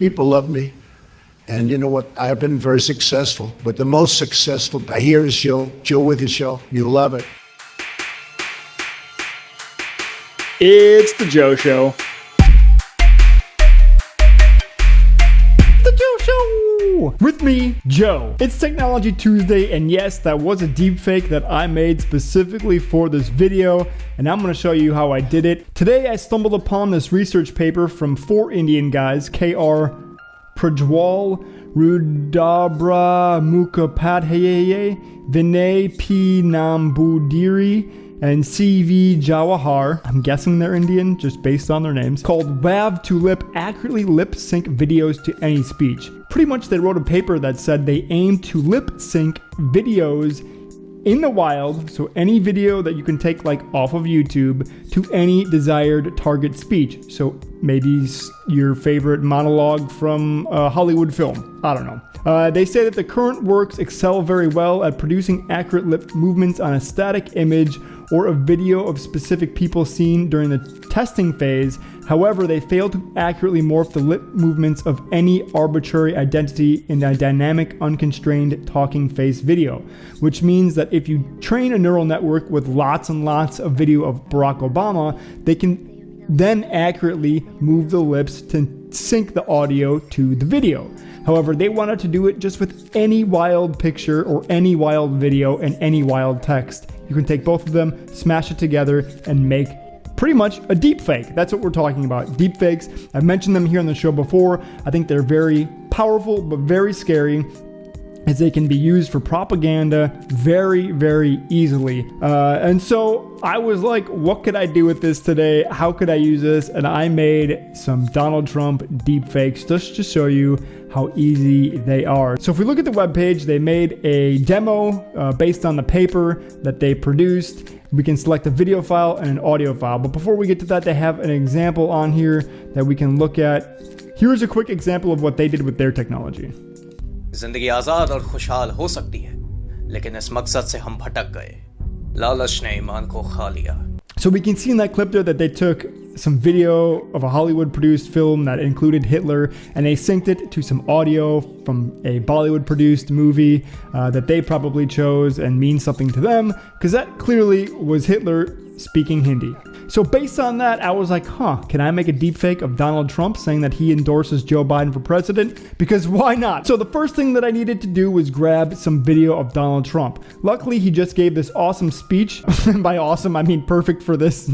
People love me. And you know what? I've been very successful. But the most successful, here is Joe with his show. You love it. It's the Joe Show. The Joe Show! With me, Joe. It's Technology Tuesday, and yes, that was a deepfake that I made specifically for this video, and I'm going to show you how I did it. Today, I stumbled upon this research paper from 4 Indian guys, K.R. Prajwal, Rudabra Mukhopadhyay, Vinay P. Nambudiri, and C.V. Jawahar, I'm guessing they're Indian just based on their names, called WAV to Lip Accurately Lip Sync Videos to Any Speech. Pretty much they wrote a paper that said they aim to lip sync videos in the wild, so any video that you can take like off of YouTube to any desired target speech. So maybe your favorite monologue from a Hollywood film. I don't know. They say that the current works excel very well at producing accurate lip movements on a static image or a video of specific people seen during the testing phase. However, they fail to accurately morph the lip movements of any arbitrary identity in a dynamic, unconstrained talking face video, which means that if you train a neural network with lots and lots of video of Barack Obama, they can then accurately move the lips to sync the audio to the video. However, they wanted to do it just with any wild picture or any wild video and any wild text. You can take both of them, smash it together, and make pretty much a deepfake. That's what we're talking about, deepfakes. I've mentioned them here on the show before. I think they're very powerful, but very scary, as they can be used for propaganda very, very easily. And so I was like, what could I do with this today? How could I use this? And I made some Donald Trump deepfakes just to show you how easy they are. So if we look at the webpage, they made a demo based on the paper that they produced. We can select a video file and an audio file. But before we get to that, they have an example on here that we can look at. Here's a quick example of what they did with their technology. जिंदगी आजाद और खुशहाल हो सकती है, लेकिन इस मकसद से हम भटक गए। लालच ने ईमान को खा लिया। So we can see in that clip there that they took some video of a Hollywood produced film that included Hitler, and they synced it to some audio from a Bollywood produced movie that they probably chose and means something to them, because that clearly was Hitler speaking Hindi. So based on that, I was like, can I make a deepfake of Donald Trump saying that he endorses Joe Biden for president? Because why not? So the first thing that I needed to do was grab some video of Donald Trump. Luckily, he just gave this awesome speech. By awesome, I mean perfect for this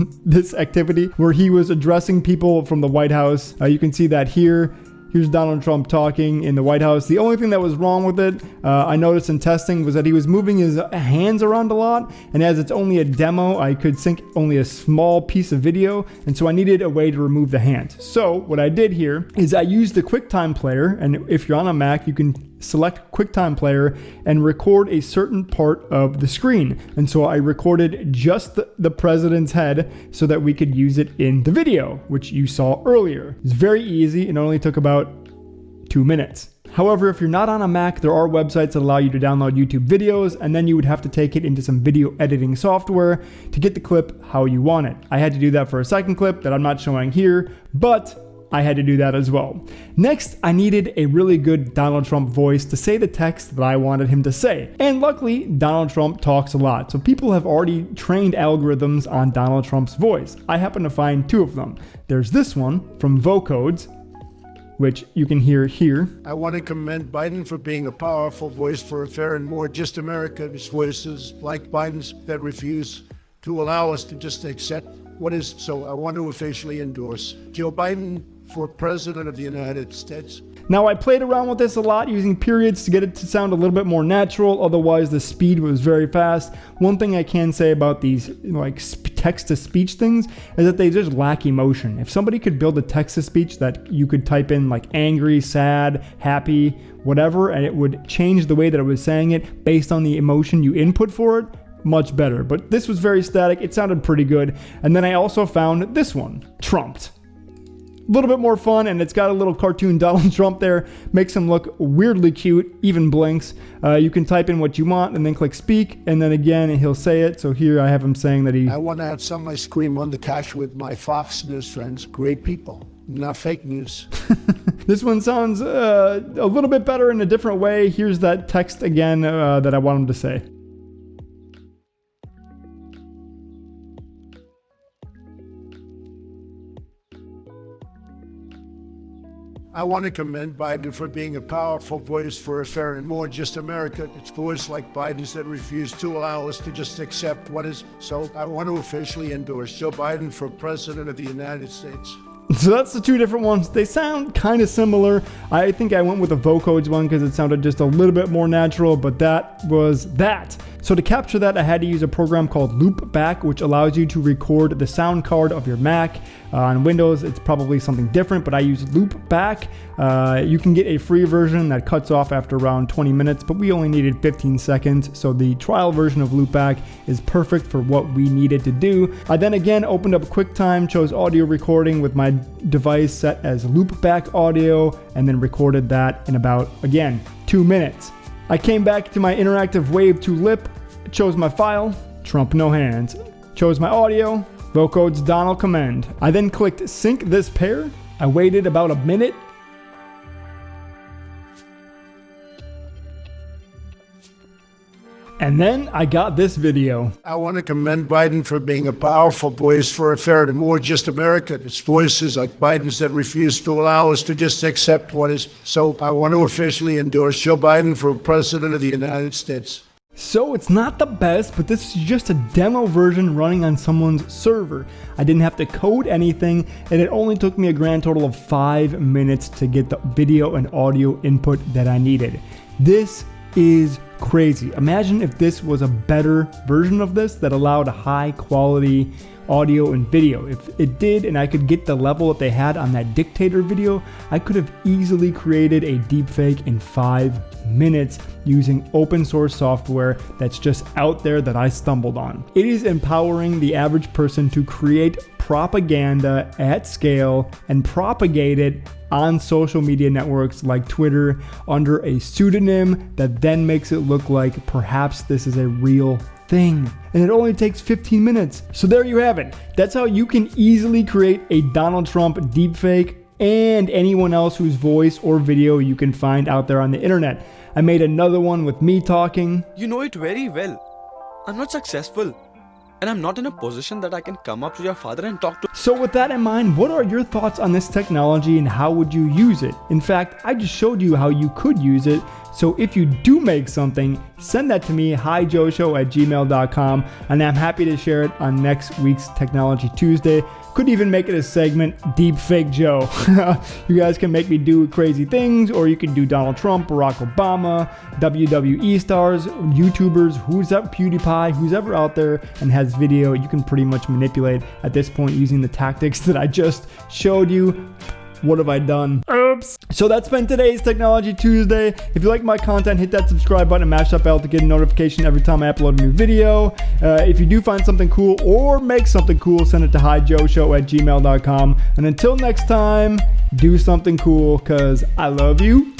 activity, where he was addressing people from the White House. You can see that here. Here's Donald Trump talking in the White House. The only thing that was wrong with it, I noticed in testing, was that he was moving his hands around a lot. And as it's only a demo, I could sync only a small piece of video. And so I needed a way to remove the hands. So what I did here is I used the QuickTime player. And if you're on a Mac, you can select QuickTime player and record a certain part of the screen. And so I recorded just the president's head so that we could use it in the video, which you saw earlier. It's very easy. It only took about 2 minutes. However, if you're not on a Mac, there are websites that allow you to download YouTube videos, and then you would have to take it into some video editing software to get the clip how you want it. I had to do that for a second clip that I'm not showing here, but I had to do that as well. Next, I needed a really good Donald Trump voice to say the text that I wanted him to say. And luckily, Donald Trump talks a lot. So people have already trained algorithms on Donald Trump's voice. I happen to find 2 of them. There's this one from Vocodes, which you can hear here. I want to commend Biden for being a powerful voice for a fair and more just America. His voices, like Biden's, that refuse to allow us to just accept what is. So I want to officially endorse Joe Biden for President of the United States. Now I played around with this a lot using periods to get it to sound a little bit more natural, otherwise the speed was very fast. One thing I can say about these like text-to-speech things is that they just lack emotion. If somebody could build a text-to-speech that you could type in like angry, sad, happy, whatever, and it would change the way that it was saying it based on the emotion you input for it, much better. But this was very static. It sounded pretty good. And then I also found this one, Trumped. A little bit more fun, and it's got a little cartoon Donald Trump there. Makes him look weirdly cute, even blinks. You can type in what you want and then click speak, and then again he'll say it. So here I have him saying that I want to have some ice cream on the couch with my Fox News friends. Great people. not fake news. This one sounds a little bit better in a different way. Here's that text again that I want him to say. I want to commend Biden for being a powerful voice for a fair and more just America. It's voice like Biden's that refuse to allow us to just accept what is. So I want to officially endorse Joe Biden for President of the United States. So that's the two different ones. They sound kind of similar. I think I went with the vocodes one because it sounded just a little bit more natural, but that was that. So to capture that, I had to use a program called Loopback, which allows you to record the sound card of your Mac. On Windows, it's probably something different, but I use Loopback. You can get a free version that cuts off after around 20 minutes, but we only needed 15 seconds. So the trial version of Loopback is perfect for what we needed to do. I then again opened up QuickTime, chose audio recording with my device set as Loopback audio, and then recorded that in about, again, 2 minutes. I came back to my interactive wave to lip, chose my file, Trump no hands, chose my audio, vocodes Donald commend. I then clicked sync this pair. I waited about a minute. And then I got this video. I want to commend Biden for being a powerful voice for a fair and more just America. It's voices like Biden's that refuse to allow us to just accept what is. So I want to officially endorse Joe Biden for President of the United States. So it's not the best, but this is just a demo version running on someone's server. I didn't have to code anything, and it only took me a grand total of 5 minutes to get the video and audio input that I needed. This is crazy. Imagine if this was a better version of this that allowed high quality audio and video. If it did, and I could get the level that they had on that dictator video, I could have easily created a deepfake in 5 minutes using open source software that's just out there that I stumbled on. It is empowering the average person to create propaganda at scale and propagate it on social media networks like Twitter under a pseudonym that then makes it look like perhaps this is a real thing. And it only takes 15 minutes. So there you have it. That's how you can easily create a Donald Trump deepfake and anyone else whose voice or video you can find out there on the internet. I made another one with me talking. You know it very well. I'm not successful. And I'm not in a position that I can come up to your father and talk to. So with that in mind, what are your thoughts on this technology and how would you use it? In fact, I just showed you how you could use it. So if you do make something, send that to me, hijoeshow@gmail.com, and I'm happy to share it on next week's Technology Tuesday. Could even make it a segment, Deepfake Joe. You guys can make me do crazy things, or you can do Donald Trump, Barack Obama, WWE stars, YouTubers, who's up, PewDiePie, who's ever out there and has video, you can pretty much manipulate at this point using the tactics that I just showed you. What have I done? Oops. So that's been today's Technology Tuesday. If you like my content, hit that subscribe button and mash that bell to get a notification every time I upload a new video. If you do find something cool or make something cool, send it to hijoeshow@gmail.com. And until next time, do something cool because I love you.